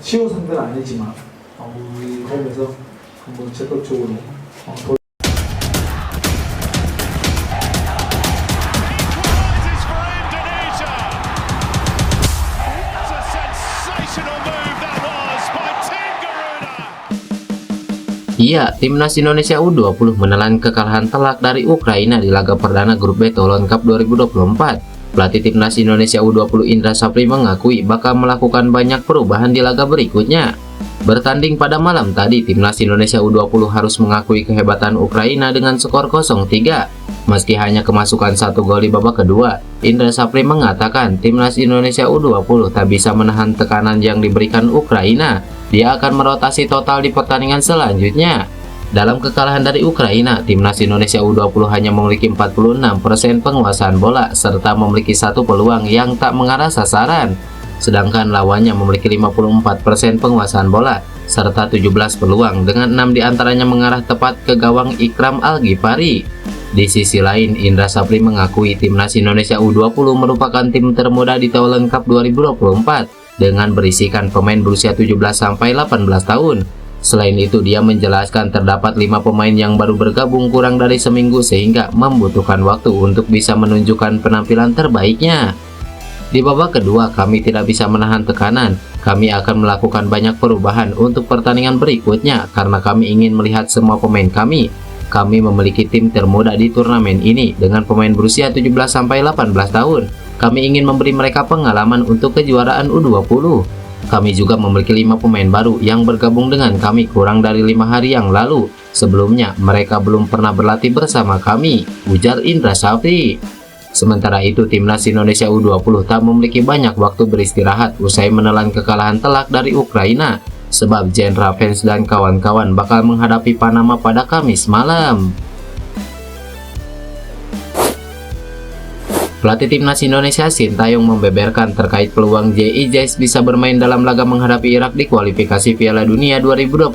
쉬운 상대는 아니지만 우리 홈에서 한번 적극적으로 Prizes for Indonesia. That's a sensational move that was by Tim Garuda. Iya, timnas Indonesia U20 menelan kekalahan telak dari Ukraina di laga perdana grup B Toulon Cup 2024. Pelatih timnas Indonesia U20 Indra Safri mengakui bakal melakukan banyak perubahan di laga berikutnya. Bertanding pada malam tadi, timnas Indonesia U20 harus mengakui kehebatan Ukraina dengan skor 0-3. Meski hanya kemasukan 1 gol di babak kedua, Indra Safri mengatakan timnas Indonesia U20 tak bisa menahan tekanan yang diberikan Ukraina. Dia akan merotasi total di pertandingan selanjutnya. Dalam kekalahan dari Ukraina, timnas Indonesia U20 hanya memiliki 46% penguasaan bola serta memiliki satu peluang yang tak mengarah sasaran. Sedangkan lawannya memiliki 54% penguasaan bola serta 17 peluang dengan 6 diantaranya mengarah tepat ke gawang Ikram Al-Ghifari. Di sisi lain, Indra Safri mengakui timnas Indonesia U20 merupakan tim termuda di Toulon Cup 2024 dengan berisikan pemain berusia 17-18 tahun. Selain itu, dia menjelaskan terdapat 5 pemain yang baru bergabung kurang dari seminggu sehingga membutuhkan waktu untuk bisa menunjukkan penampilan terbaiknya. Di babak kedua, kami tidak bisa menahan tekanan. Kami akan melakukan banyak perubahan untuk pertandingan berikutnya karena kami ingin melihat semua pemain kami. Kami memiliki tim termuda di turnamen ini dengan pemain berusia 17-18 tahun. Kami ingin memberi mereka pengalaman untuk kejuaraan U20. Kami juga memiliki 5 pemain baru yang bergabung dengan kami kurang dari 5 hari yang lalu. Sebelumnya, mereka belum pernah berlatih bersama kami, ujar Indra Safri. Sementara itu, timnas Indonesia U20 tak memiliki banyak waktu beristirahat usai menelan kekalahan telak dari Ukraina, sebab Jendra Fans dan kawan-kawan bakal menghadapi Panama pada Kamis malam. Pelatih timnas Indonesia Sintayong membeberkan terkait peluang JIJS bisa bermain dalam laga menghadapi Irak di kualifikasi Piala Dunia 2026.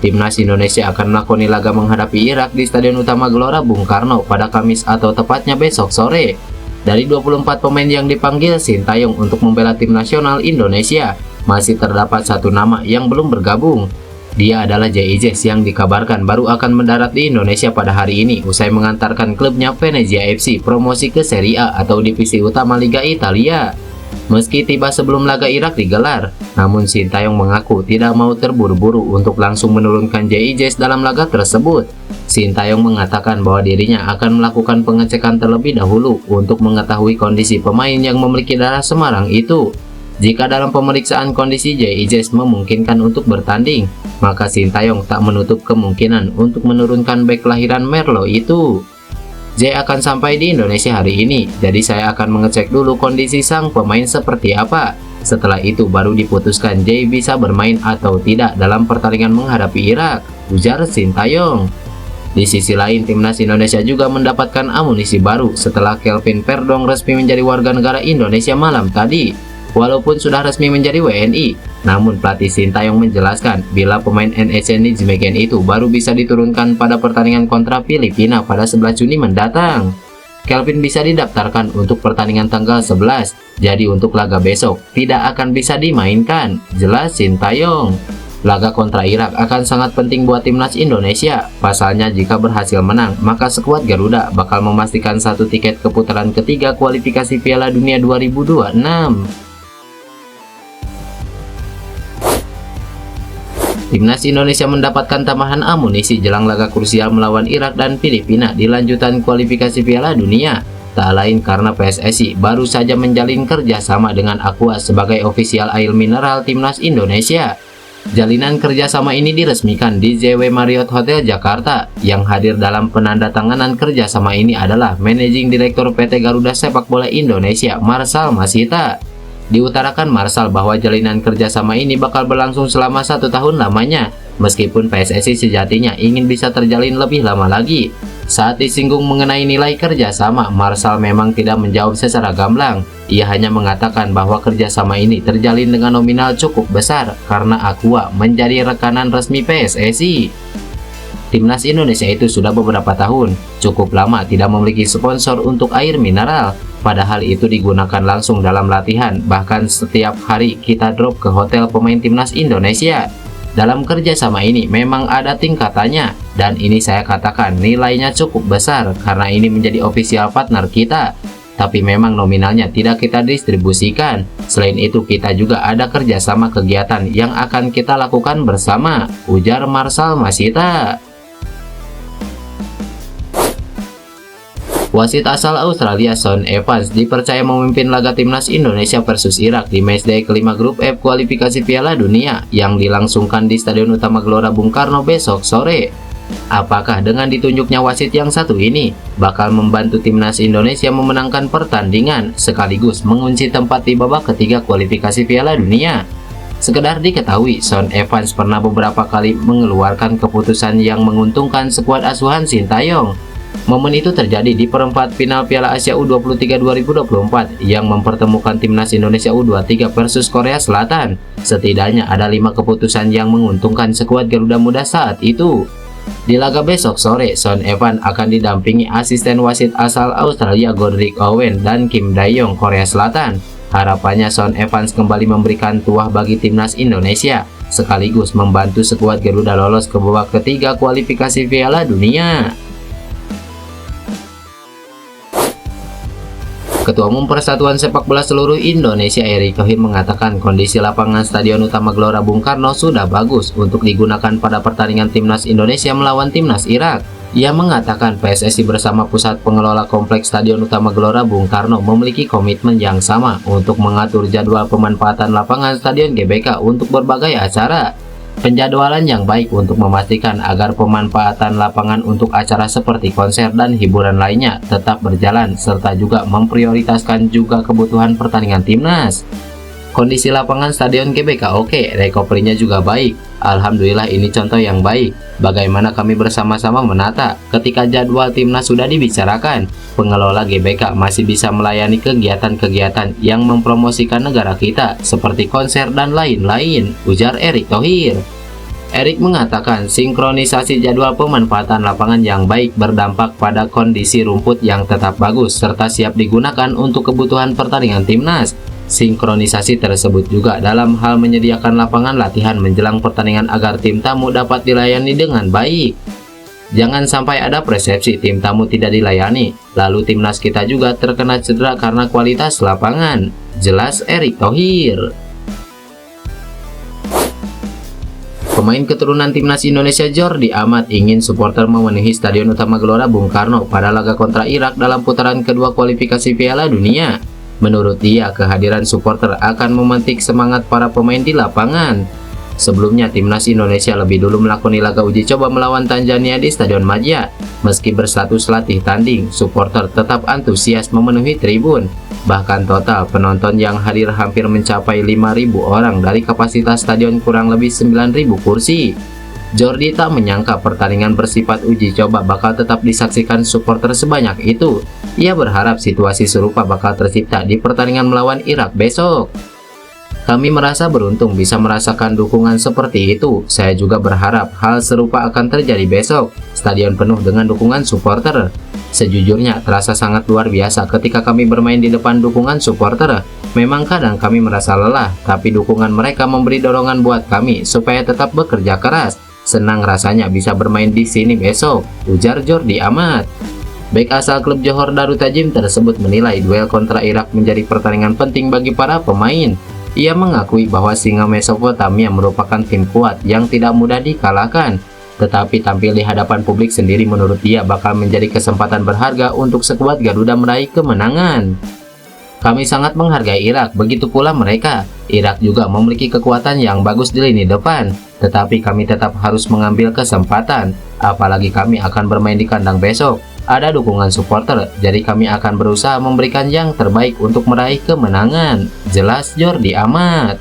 Timnas Indonesia akan melakoni laga menghadapi Irak di Stadion Utama Gelora Bung Karno pada Kamis atau tepatnya besok sore. Dari 24 pemain yang dipanggil Sintayong untuk membela tim nasional Indonesia, masih terdapat satu nama yang belum bergabung. Dia adalah JIJS yang dikabarkan baru akan mendarat di Indonesia pada hari ini usai mengantarkan klubnya Venezia FC promosi ke Serie A atau divisi utama Liga Italia. Meski tiba sebelum laga Irak digelar, namun Sintayong mengaku tidak mau terburu-buru untuk langsung menurunkan JIJS dalam laga tersebut. Sintayong mengatakan bahwa dirinya akan melakukan pengecekan terlebih dahulu untuk mengetahui kondisi pemain yang memiliki darah Semarang itu. Jika dalam pemeriksaan kondisi JIJS memungkinkan untuk bertanding, maka Sintayong tak menutup kemungkinan untuk menurunkan bek kelahiran Merlo itu. J akan sampai di Indonesia hari ini, jadi saya akan mengecek dulu kondisi sang pemain seperti apa. Setelah itu baru diputuskan J bisa bermain atau tidak dalam pertandingan menghadapi Irak, ujar Sintayong. Di sisi lain, timnas Indonesia juga mendapatkan amunisi baru setelah Kelvin Verdong resmi menjadi warga negara Indonesia malam tadi. Walaupun sudah resmi menjadi WNI, namun pelatih Sintayong menjelaskan bila pemain NEC Nijmegen itu baru bisa diturunkan pada pertandingan kontra Filipina pada 11 Juni mendatang. Kelvin bisa didaftarkan untuk pertandingan tanggal 11, jadi untuk laga besok tidak akan bisa dimainkan, jelas Sintayong. Laga kontra Irak akan sangat penting buat timnas Indonesia. Pasalnya jika berhasil menang, maka skuad Garuda bakal memastikan satu tiket ke putaran ketiga kualifikasi Piala Dunia 2026. Timnas Indonesia mendapatkan tambahan amunisi jelang laga krusial melawan Irak dan Filipina di lanjutan kualifikasi Piala Dunia. Tak lain karena PSSI baru saja menjalin kerjasama dengan Aqua sebagai ofisial air mineral Timnas Indonesia. Jalinan kerjasama ini diresmikan di JW Marriott Hotel Jakarta. Yang hadir dalam penandatanganan kerjasama ini adalah Managing Direktur PT Garuda Sepak Bola Indonesia, Marsal Masita. Diutarakan Marsal bahwa jalinan kerjasama ini bakal berlangsung selama 1 tahun lamanya, meskipun PSSI sejatinya ingin bisa terjalin lebih lama lagi. Saat disinggung mengenai nilai kerjasama, Marsal memang tidak menjawab secara gamblang. Ia hanya mengatakan bahwa kerjasama ini terjalin dengan nominal cukup besar karena Aqua menjadi rekanan resmi PSSI. Timnas Indonesia itu sudah beberapa tahun, cukup lama tidak memiliki sponsor untuk air mineral. Padahal itu digunakan langsung dalam latihan, bahkan setiap hari kita drop ke hotel pemain Timnas Indonesia. Dalam kerjasama ini memang ada tingkatannya, dan ini saya katakan nilainya cukup besar karena ini menjadi official partner kita. Tapi memang nominalnya tidak kita distribusikan. Selain itu kita juga ada kerjasama kegiatan yang akan kita lakukan bersama, ujar Marcel Masita. Wasit asal Australia Shaun Evans dipercaya memimpin laga Timnas Indonesia versus Irak di matchday kelima grup F kualifikasi Piala Dunia yang dilangsungkan di Stadion Utama Gelora Bung Karno besok sore. Apakah dengan ditunjuknya wasit yang satu ini bakal membantu Timnas Indonesia memenangkan pertandingan sekaligus mengunci tempat di babak ketiga kualifikasi Piala Dunia? Sekedar diketahui, Shaun Evans pernah beberapa kali mengeluarkan keputusan yang menguntungkan skuad asuhan Sintayong. Momen itu terjadi di perempat final Piala Asia U23 2024 yang mempertemukan Timnas Indonesia U23 versus Korea Selatan. Setidaknya ada 5 keputusan yang menguntungkan skuad Garuda Muda saat itu. Di laga besok sore, Shaun Evans akan didampingi asisten wasit asal Australia Godric Owen dan Kim Dae-yong Korea Selatan. Harapannya Shaun Evans kembali memberikan tuah bagi Timnas Indonesia, sekaligus membantu skuad Garuda lolos ke babak ketiga kualifikasi Piala Dunia. Ketua Umum Persatuan Sepak Bola Seluruh Indonesia Erick Thohir mengatakan kondisi lapangan Stadion Utama Gelora Bung Karno sudah bagus untuk digunakan pada pertandingan Timnas Indonesia melawan Timnas Irak. Ia mengatakan PSSI bersama Pusat Pengelola Kompleks Stadion Utama Gelora Bung Karno memiliki komitmen yang sama untuk mengatur jadwal pemanfaatan lapangan Stadion GBK untuk berbagai acara. Penjadwalan yang baik untuk memastikan agar pemanfaatan lapangan untuk acara seperti konser dan hiburan lainnya tetap berjalan, serta juga memprioritaskan juga kebutuhan pertandingan timnas. Kondisi lapangan Stadion GBK oke, recovery-nya juga baik. Alhamdulillah ini contoh yang baik. Bagaimana kami bersama-sama menata ketika jadwal timnas sudah dibicarakan, pengelola GBK masih bisa melayani kegiatan-kegiatan yang mempromosikan negara kita seperti konser dan lain-lain, ujar Erick Thohir. Erick mengatakan sinkronisasi jadwal pemanfaatan lapangan yang baik berdampak pada kondisi rumput yang tetap bagus serta siap digunakan untuk kebutuhan pertandingan timnas. Sinkronisasi tersebut juga dalam hal menyediakan lapangan latihan menjelang pertandingan agar tim tamu dapat dilayani dengan baik. Jangan sampai ada persepsi tim tamu tidak dilayani, lalu timnas kita juga terkena cedera karena kualitas lapangan, jelas Erick Thohir. Pemain keturunan Timnas Indonesia Jordi Amat ingin supporter memenuhi Stadion Utama Gelora Bung Karno pada laga kontra Irak dalam putaran kedua kualifikasi Piala Dunia. Menurut dia, kehadiran supporter akan memantik semangat para pemain di lapangan. Sebelumnya, Timnas Indonesia lebih dulu melakoni laga uji coba melawan Tanzania di Stadion Madia. Meski berstatus latih tanding, supporter tetap antusias memenuhi tribun. Bahkan total penonton yang hadir hampir mencapai 5.000 orang dari kapasitas stadion kurang lebih 9.000 kursi. Jordi tak menyangka pertandingan bersifat uji coba bakal tetap disaksikan supporter sebanyak itu. Ia berharap situasi serupa bakal tercipta di pertandingan melawan Irak besok. Kami merasa beruntung bisa merasakan dukungan seperti itu. Saya juga berharap hal serupa akan terjadi besok. Stadion penuh dengan dukungan supporter. Sejujurnya terasa sangat luar biasa ketika kami bermain di depan dukungan supporter. Memang kadang kami merasa lelah, tapi dukungan mereka memberi dorongan buat kami supaya tetap bekerja keras. Senang rasanya bisa bermain di sini besok, ujar Jordi Amat. Bek asal klub Johor Darut Tajim tersebut menilai duel kontra Irak menjadi pertandingan penting bagi para pemain. Ia mengakui bahwa Singa Mesopotamia merupakan tim kuat yang tidak mudah dikalahkan. Tetapi tampil di hadapan publik sendiri menurut dia bakal menjadi kesempatan berharga untuk skuad Garuda meraih kemenangan. Kami sangat menghargai Irak, begitu pula mereka. Irak juga memiliki kekuatan yang bagus di lini depan, tetapi kami tetap harus mengambil kesempatan. Apalagi kami akan bermain di kandang besok. Ada dukungan supporter, jadi kami akan berusaha memberikan yang terbaik untuk meraih kemenangan, jelas Jordi Amat.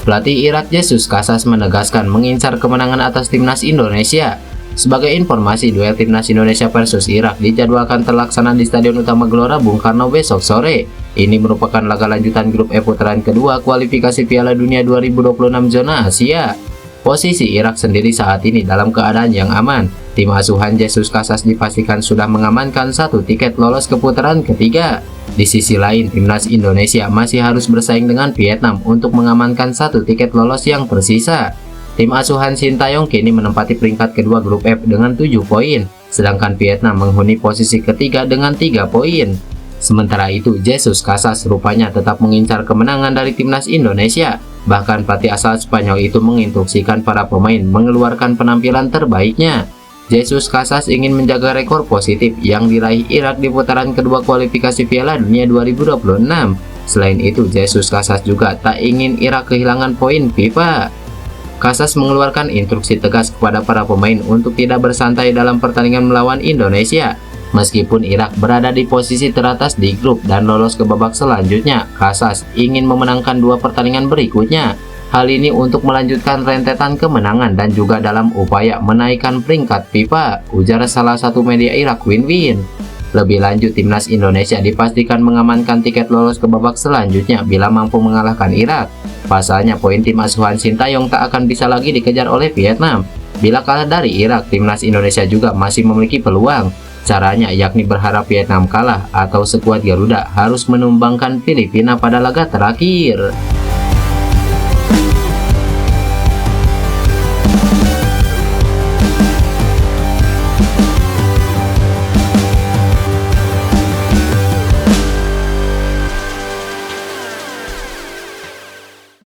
Pelatih Irak Jesus Casas menegaskan mengincar kemenangan atas Timnas Indonesia. Sebagai informasi, duel Timnas Indonesia versus Irak dijadwalkan terlaksana di Stadion Utama Gelora Bung Karno besok sore. Ini merupakan laga lanjutan grup E putaran kedua kualifikasi Piala Dunia 2026 zona Asia. Posisi Irak sendiri saat ini dalam keadaan yang aman. Tim asuhan Jesus Casas dipastikan sudah mengamankan 1 tiket lolos ke putaran ketiga. Di sisi lain, timnas Indonesia masih harus bersaing dengan Vietnam untuk mengamankan 1 tiket lolos yang tersisa. Tim asuhan Sintayong kini menempati peringkat kedua grup F dengan 7 poin, sedangkan Vietnam menghuni posisi ketiga dengan 3 poin. Sementara itu, Jesus Casas rupanya tetap mengincar kemenangan dari timnas Indonesia. Bahkan pelatih asal Spanyol itu menginstruksikan para pemain mengeluarkan penampilan terbaiknya. Jesus Casas ingin menjaga rekor positif yang diraih Irak di putaran kedua kualifikasi Piala Dunia 2026. Selain itu, Jesus Casas juga tak ingin Irak kehilangan poin FIFA. Casas mengeluarkan instruksi tegas kepada para pemain untuk tidak bersantai dalam pertandingan melawan Indonesia. Meskipun Irak berada di posisi teratas di grup dan lolos ke babak selanjutnya, Casas ingin memenangkan 2 pertandingan berikutnya. Hal ini untuk melanjutkan rentetan kemenangan dan juga dalam upaya menaikkan peringkat FIFA, ujar salah satu media Irak Win-Win. Lebih lanjut, timnas Indonesia dipastikan mengamankan tiket lolos ke babak selanjutnya bila mampu mengalahkan Irak. Pasalnya, poin tim asuhan Sintayong tak akan bisa lagi dikejar oleh Vietnam. Bila kalah dari Irak, timnas Indonesia juga masih memiliki peluang. Caranya yakni berharap Vietnam kalah atau skuad Garuda harus menumbangkan Filipina pada laga terakhir.